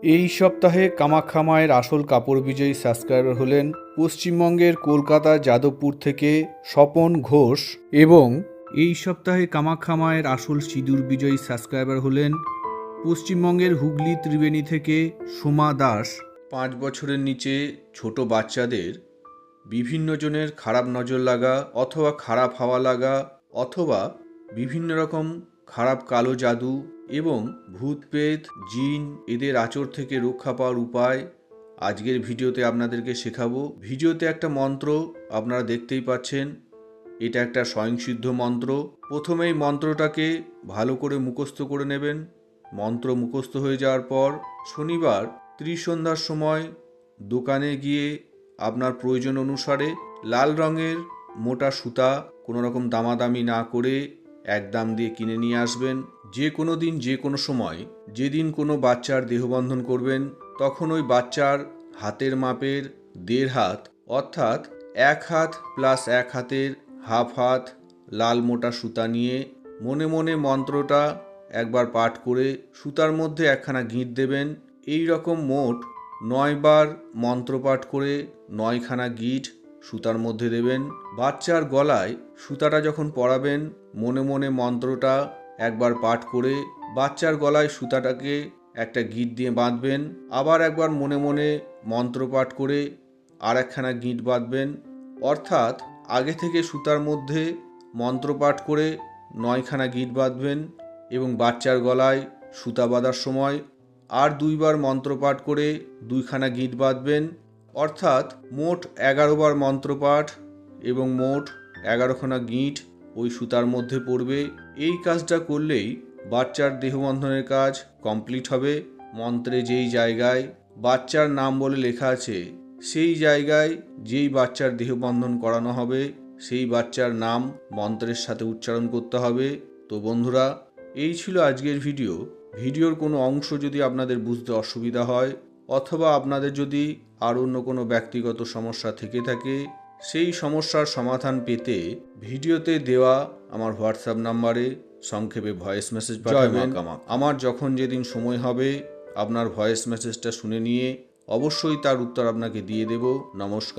এই সপ্তাহে কামাখ্যা মায়ের আসল কাপড় বিজয়ী সাবস্ক্রাইবার হলেন পশ্চিমবঙ্গের কলকাতা যাদবপুর থেকে স্বপন ঘোষ এবং এই সপ্তাহে কামাখ্যা মায়ের আসল সিঁদুর বিজয়ী সাবস্ক্রাইবার হলেন পশ্চিমবঙ্গের হুগলি ত্রিবেণী থেকে সোমা দাস। 5 বছরের নিচে ছোট বাচ্চাদের বিভিন্ন জনের খারাপ নজর লাগা অথবা খারাপ হাওয়া লাগা অথবা বিভিন্ন রকম খারাপ কালো জাদু এবং ভূত প্রেত জিন এদের আচর থেকে রক্ষা পাওয়ার উপায় আজকের ভিডিওতে আপনাদেরকে শেখাবো। ভিডিওতে একটা মন্ত্র আপনারা দেখতেই পাচ্ছেন, এটা একটা স্বয়ংসিদ্ধ মন্ত্র। প্রথমেই মন্ত্রটাকে ভালো করে মুখস্থ করে নেবেন। মন্ত্র মুখস্থ হয়ে যাওয়ার পর শনিবার ত্রিসন্ধ্যার সময় দোকানে গিয়ে আপনার প্রয়োজন অনুসারে লাল রঙের মোটা সুতা কোনো রকম দামাদামি না করে একদাম দিয়ে কিনে নিয়ে আসবেন। যে কোনো দিন যে কোনো সময় যেদিন কোনো বাচ্চার দেহবন্ধন করবেন তখন ওই বাচ্চার হাতের মাপের 1.5 হাত অর্থাৎ 1 হাত প্লাস 1 হাতের হাফ হাত লাল মোটা সুতা নিয়ে মনে মনে মন্ত্রটা একবার পাঠ করে সুতার মধ্যে একখানা গিঁট দেবেন। এই রকম মোট 9 বার মন্ত্র পাঠ করে 9খানা গিঁট সুতার মধ্যে দেবেন। বাচ্চার গলায় সুতাটা যখন পরাবেন মনে মনে মন্ত্রটা একবার পাঠ করে বাচ্চার গলায় সুতাটাকে একটা গিঁট দিয়ে বাঁধবেন। আবার একবার মনে মনে মন্ত্র পাঠ করে আর একখানা গিঁট বাঁধবেন। অর্থাৎ আগে থেকে সুতার মধ্যে মন্ত্র পাঠ করে 9খানা গিঁট বাঁধবেন এবং বাচ্চার গলায় সুতা বাঁধার সময় আর 2 বার মন্ত্র পাঠ করে 2খানা গিঁট বাঁধবেন। অর্থাৎ মোট 11 বার মন্ত্রপাঠ এবং মোট 11খানা গিঁট ওই সুতার মধ্যে পড়বে। এই কাজটা করলেই বাচ্চার দেহবন্ধনের কাজ কমপ্লিট হবে। মন্ত্রে যেই জায়গায় বাচ্চার নাম বলে লেখা আছে সেই জায়গায় যেই বাচ্চার দেহবন্ধন করানো হবে সেই বাচ্চার নাম মন্ত্রের সাথে উচ্চারণ করতে হবে। তো বন্ধুরা, এই ছিল আজকের ভিডিওর কোনো অংশ যদি আপনাদের বুঝতে অসুবিধা হয় অথবা আপনাদের যদি আর অন্য কোনো ব্যক্তিগত সমস্যা থেকে থাকে সেই সমস্যার সমাধান পেতে ভিডিওতে দেওয়া আমার হোয়াটসঅ্যাপ নাম্বারে সংক্ষেপে ভয়েস মেসেজ পাঠাবেন। আমার যখন যেদিন সময় হবে আপনার ভয়েস মেসেজটা শুনে নিয়ে অবশ্যই তার উত্তর আপনাকে দিয়ে দেব। নমস্কার।